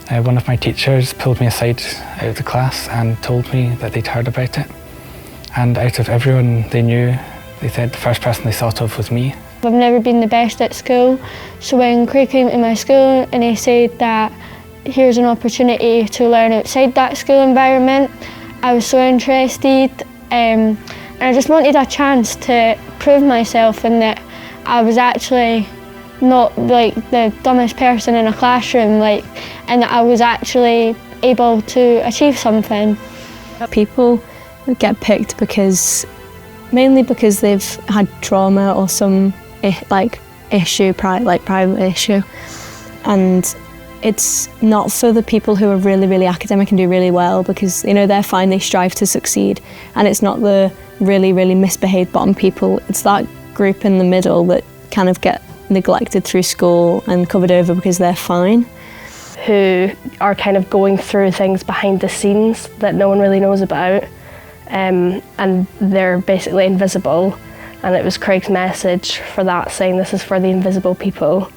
One of my teachers pulled me aside out of the class and told me that they'd heard about it. And out of everyone they knew, they said the first person they thought of was me. I've never been the best at school, so when Craig came to my school and he said that here's an opportunity to learn outside that school environment, I was so interested, and I just wanted a chance to prove myself and that I was actually not like the dumbest person in a classroom, and that I was actually able to achieve something. People get picked mainly because they've had trauma or some issue, private issue, and it's not for the people who are really, really academic and do really well, because they're fine, they strive to succeed, and it's not the really, really misbehaved bottom people. It's that group in the middle that kind of get neglected through school and covered over because they're fine. Who are kind of going through things behind the scenes that no one really knows about, and they're basically invisible. And it was Craig's message for that, saying this is for the invisible people.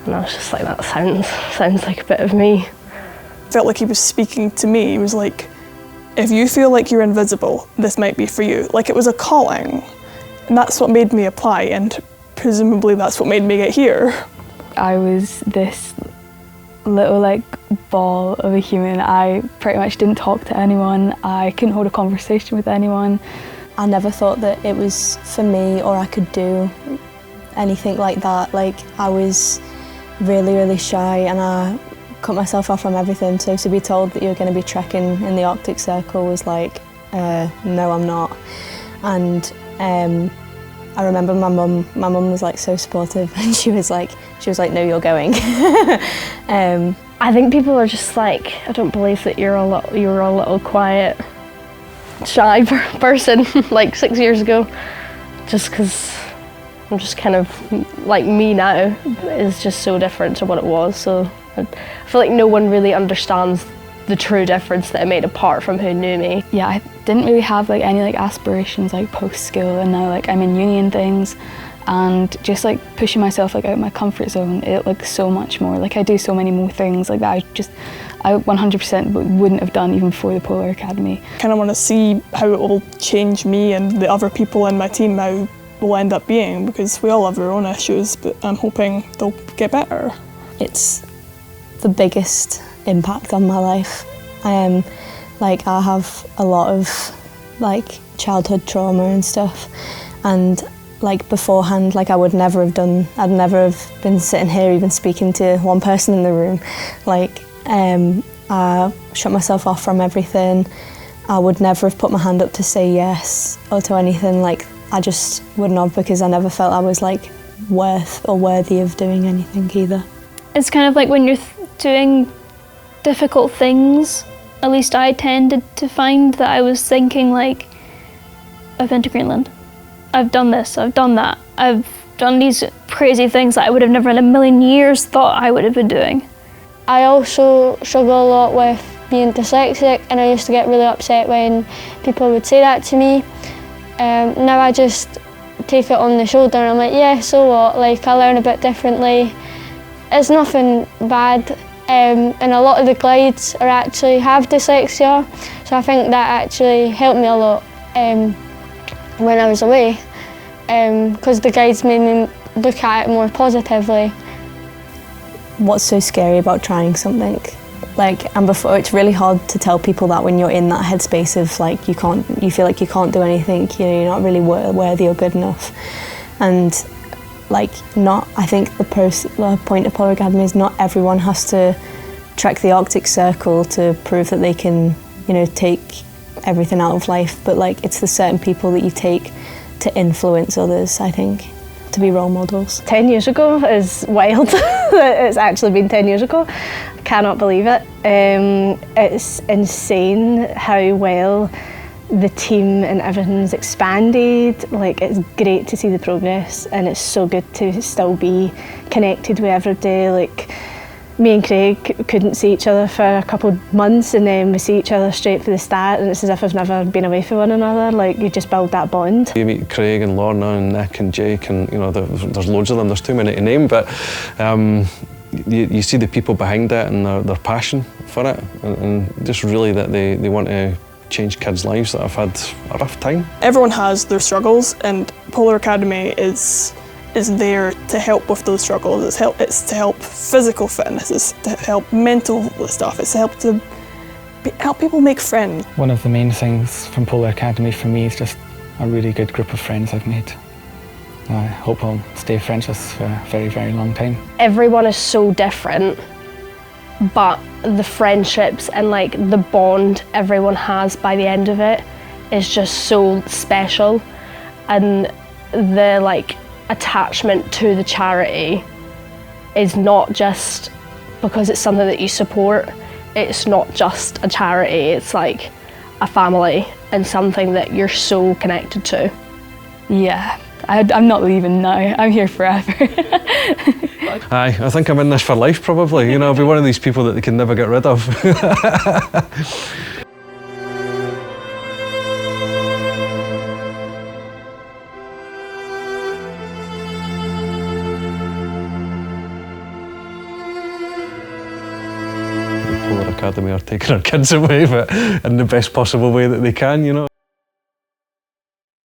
And I was just like, that sounds like a bit of me. I felt like he was speaking to me. He was like, if you feel like you're invisible, this might be for you. Like, it was a calling. And that's what made me apply, and presumably that's what made me get here. I was this little ball of a human. I pretty much didn't talk to anyone. I couldn't hold a conversation with anyone. I never thought that it was for me or I could do anything like that. I was really, really shy and I cut myself off from everything. So to be told that you're going to be trekking in the Arctic Circle was like, no, I'm not. And I remember my mum was so supportive, and she was like, no, you're going. I think people are just like, I don't believe that you're a little quiet, shy person 6 years ago, just because I'm just kind of like me now is just so different to what it was. So I feel like no one really understands the true difference that it made apart from who knew me. Yeah, I didn't really have any aspirations post-school, and now I'm in uni and things, and just pushing myself out of my comfort zone, it so much more. I do so many more things that I 100% wouldn't have done even before the Polar Academy. I kind of want to see how it will change me and the other people in my team, how we'll end up being, because we all have our own issues, but I'm hoping they'll get better. It's the biggest impact on my life. I have a lot of childhood trauma and stuff, and beforehand, I would never have done, I'd never have been sitting here even speaking to one person in the room. I shut myself off from everything. I would never have put my hand up to say yes or to anything. I just wouldn't have, because I never felt I was worth or worthy of doing anything either. It's kind of when you're doing difficult things, at least I tended to find that I was thinking I've been to Greenland, I've done this, I've done that, I've done these crazy things that I would have never in a million years thought I would have been doing. I also struggle a lot with being dyslexic, and I used to get really upset when people would say that to me. Now I just take it on the shoulder and I'm like, yeah, so what, I learn a bit differently. It's nothing bad. And a lot of the glides have dyslexia, so I think that actually helped me a lot when I was away, because the guides made me look at it more positively. What's so scary about trying something? And before, it's really hard to tell people that when you're in that headspace of you feel like you can't do anything, you're not really worthy or good enough. And I think the point of Polar Academy is not everyone has to trek the Arctic Circle to prove that they can, take everything out of life, but it's the certain people that you take to influence others, I think, to be role models. 10 years ago is wild. It's actually been 10 years ago. I cannot believe it. It's insane how well the team and everything's expanded. It's great to see the progress, and it's so good to still be connected with everybody. Me and Craig couldn't see each other for a couple of months, and then we see each other straight for the start, and it's as if we've never been away from one another. You just build that bond. You meet Craig and Lorna and Nick and Jake, and there's loads of them, there's too many to name, but you see the people behind it and their passion for it, and just really that they want to change kids' lives that have had a rough time. Everyone has their struggles, and Polar Academy is there to help with those struggles. It's to help physical fitness, it's to help mental stuff, it's to help people make friends. One of the main things from Polar Academy for me is just a really good group of friends I've made. I hope I'll stay friends with for a very, very long time. Everyone is so different, but the friendships and like the bond everyone has by the end of it is just so special, and the like attachment to the charity is not just because it's something that you support. It's not just a charity, it's like a family and something that you're so connected to. Yeah, I'm not leaving now. I'm here forever. Aye, I think I'm in this for life probably. You know, I'll be one of these people that they can never get rid of. The Polar Academy are taking our kids away, but in the best possible way that they can, you know.